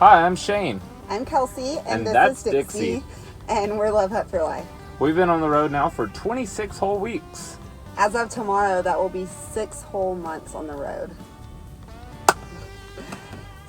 Hi, I'm Shane. I'm Kelsey, and this that's is Dixie, and we're Love Hut for Life. We've been on the road now for 26 whole weeks. As of tomorrow, that will be 6 whole months on the road.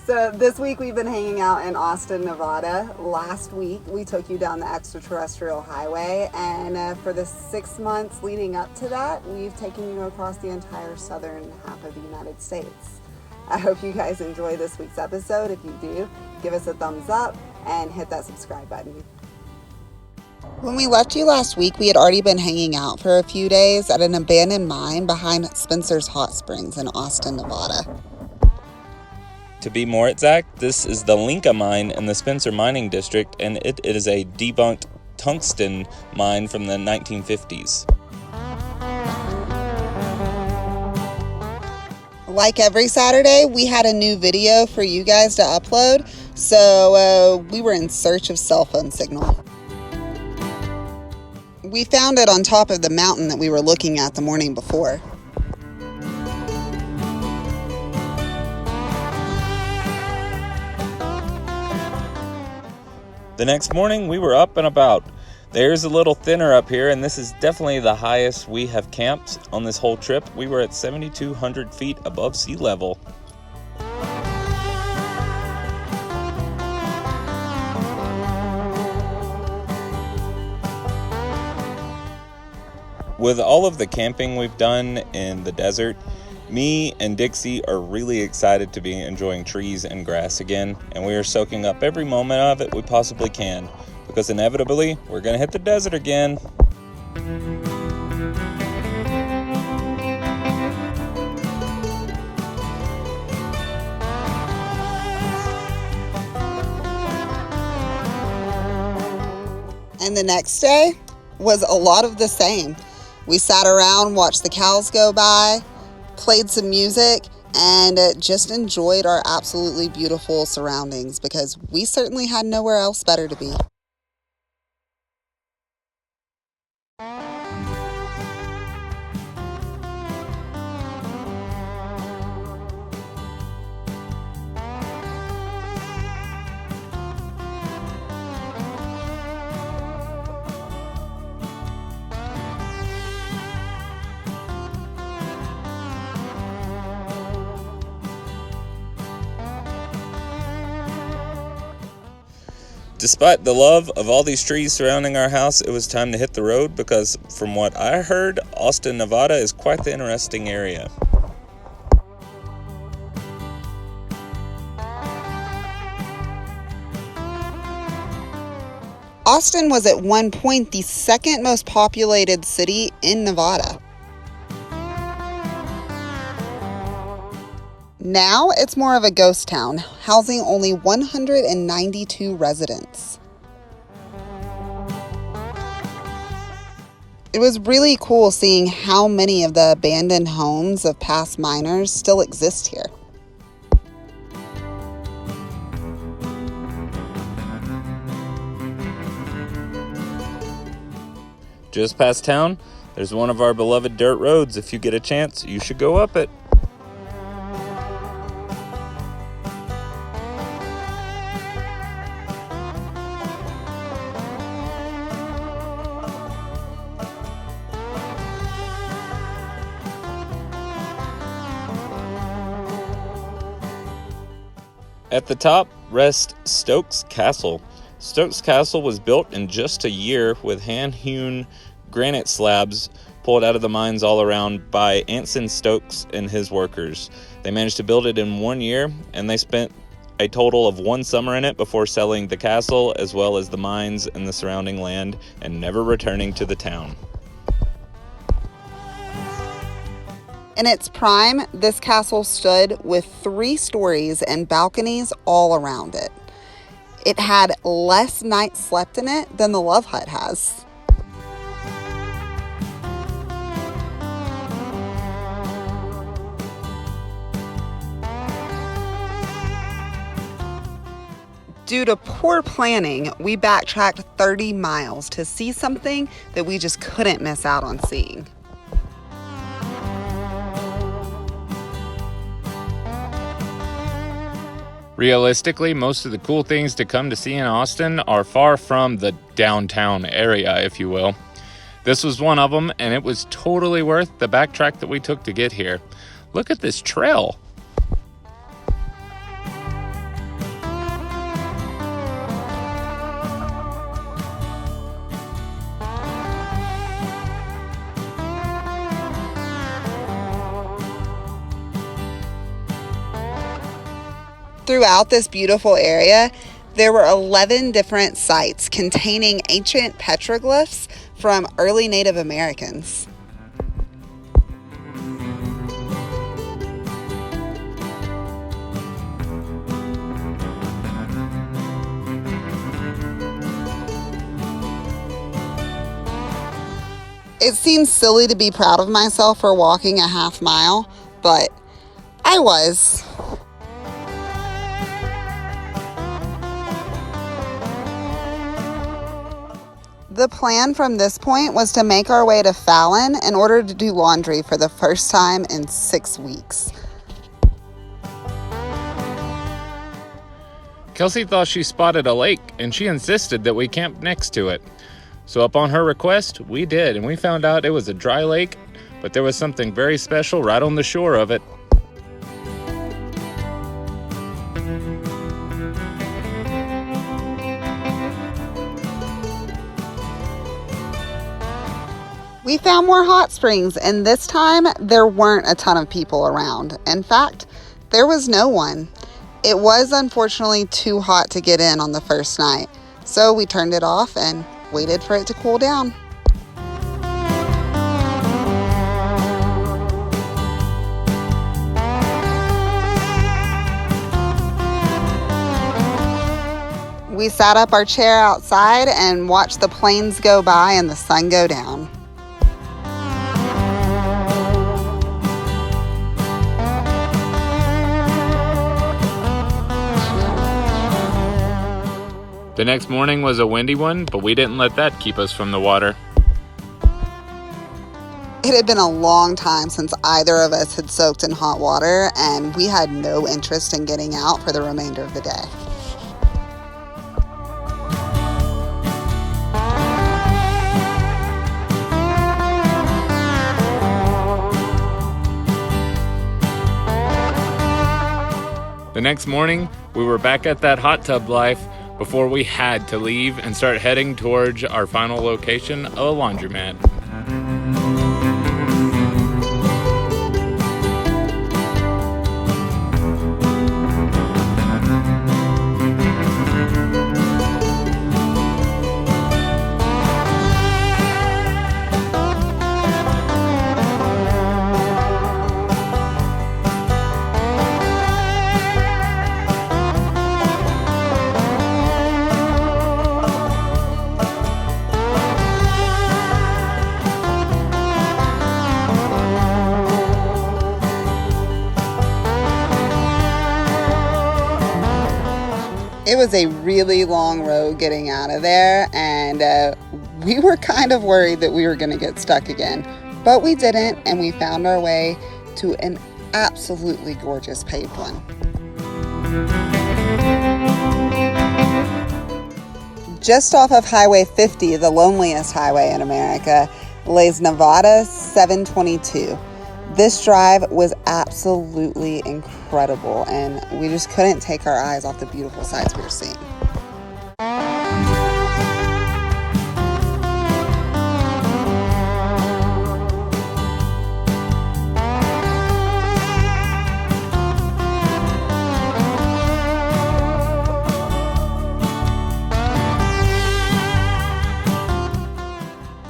So this week we've been hanging out in Austin, Nevada. Last week we took you down the extraterrestrial highway, and for the 6 months leading up to that, we've taken you across the entire southern half of the United States. I hope you guys enjoy this week's episode. If you do, give us a thumbs up and hit that subscribe button. When we left you last week, we had already been hanging out for a few days at an abandoned mine behind Spencer's Hot Springs in Austin, Nevada. To be more exact, this is the Linka mine in the Spencer Mining District, and it is a debunked tungsten mine from the 1950s. Like every Saturday, we had a new video for you guys to upload, so we were in search of cell phone signal. We found it on top of the mountain that we were looking at the morning before. The next morning, we were up and about. The air's a little thinner up here, and this is definitely the highest we have camped on this whole trip. We were at 7,200 feet above sea level. With all of the camping we've done in the desert, me and Dixie are really excited to be enjoying trees and grass again, and we are soaking up every moment of it we possibly can, because inevitably, we're going to hit the desert again. And the next day was a lot of the same. We sat around, watched the cows go by, played some music, and just enjoyed our absolutely beautiful surroundings because we certainly had nowhere else better to be. Despite the love of all these trees surrounding our house, it was time to hit the road because, from what I heard, Austin, Nevada is quite the interesting area. Austin was at one point the second most populated city in Nevada. Now it's more of a ghost town, housing only 192 residents. It was really cool seeing how many of the abandoned homes of past miners still exist here. Just past town, there's one of our beloved dirt roads. If you get a chance, you should go up it. At the top rests Stokes Castle. Stokes Castle was built in just a year with hand-hewn granite slabs pulled out of the mines all around by Anson Stokes and his workers. They managed to build it in 1 year, and they spent a total of 1 summer in it before selling the castle as well as the mines and the surrounding land and never returning to the town. In its prime, this castle stood with 3 stories and balconies all around it. It had less nights slept in it than the Love Hut has. Due to poor planning, we backtracked 30 miles to see something that we just couldn't miss out on seeing. Realistically, most of the cool things to come to see in Austin are far from the downtown area, if you will. This was one of them, and it was totally worth the backtrack that we took to get here. Look at this trail. Throughout this beautiful area, there were 11 different sites containing ancient petroglyphs from early Native Americans. It seems silly to be proud of myself for walking a half mile, but I was. The plan from this point was to make our way to Fallon in order to do laundry for the first time in 6 weeks. Kelsey thought she spotted a lake, and she insisted that we camp next to it. So upon her request, we did, and we found out it was a dry lake, but there was something very special right on the shore of it. We found more hot springs, and this time there weren't a ton of people around. In fact, there was no one. It was unfortunately too hot to get in on the first night, so we turned it off and waited for it to cool down. We sat up our chair outside and watched the planes go by and the sun go down. The next morning was a windy one, but we didn't let that keep us from the water. It had been a long time since either of us had soaked in hot water, and we had no interest in getting out for the remainder of the day. The next morning, we were back at that hot tub life before we had to leave and start heading towards our final location, a laundromat. It was a really long road getting out of there, and we were kind of worried that we were going to get stuck again. But we didn't, and we found our way to an absolutely gorgeous paved one. Just off of Highway 50, the loneliest highway in America, lays Nevada 722. This drive was absolutely incredible, and we just couldn't take our eyes off the beautiful sights we were seeing.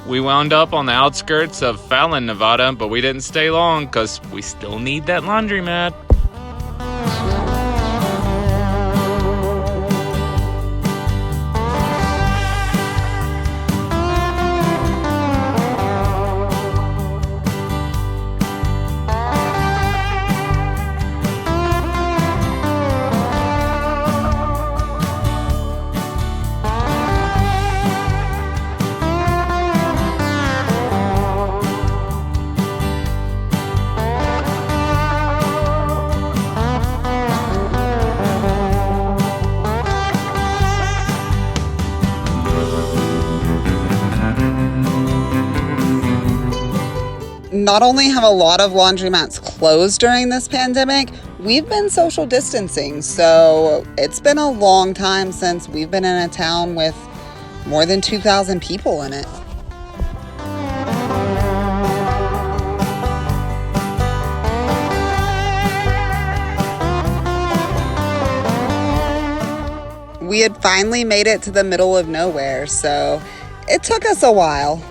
We wound up on the outskirts of Fallon, Nevada, but we didn't stay long because we still need that laundromat. not only have a lot of laundromats closed during this pandemic, we've been social distancing. So it's been a long time since we've been in a town with more than 2,000 people in it. We had finally made it to the middle of nowhere, so it took us a while.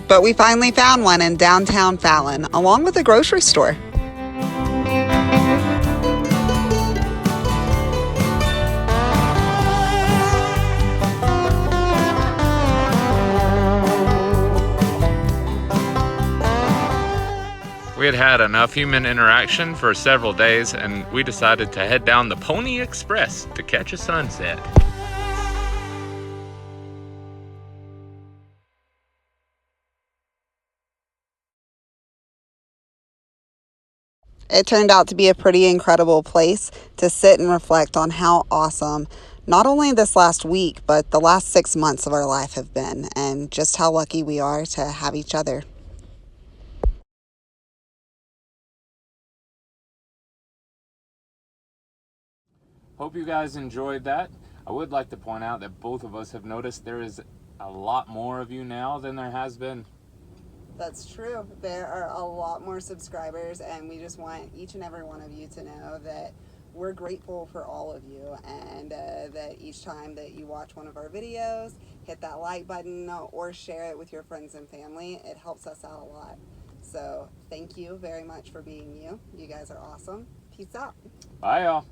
But we finally found one in downtown Fallon, along with a grocery store. We had had enough human interaction for several days, and we decided to head down the Pony Express to catch a sunset. It turned out to be a pretty incredible place to sit and reflect on how awesome not only this last week, but the last 6 months of our life have been, and just how lucky we are to have each other. Hope you guys enjoyed that. I would like to point out that both of us have noticed there is a lot more of you now than there has been. That's true. There are a lot more subscribers, and we just want each and every one of you to know that we're grateful for all of you, and that each time that you watch one of our videos, hit that like button or share it with your friends and family. It helps us out a lot. So thank you very much for being you. You guys are awesome. Peace out. Bye, y'all.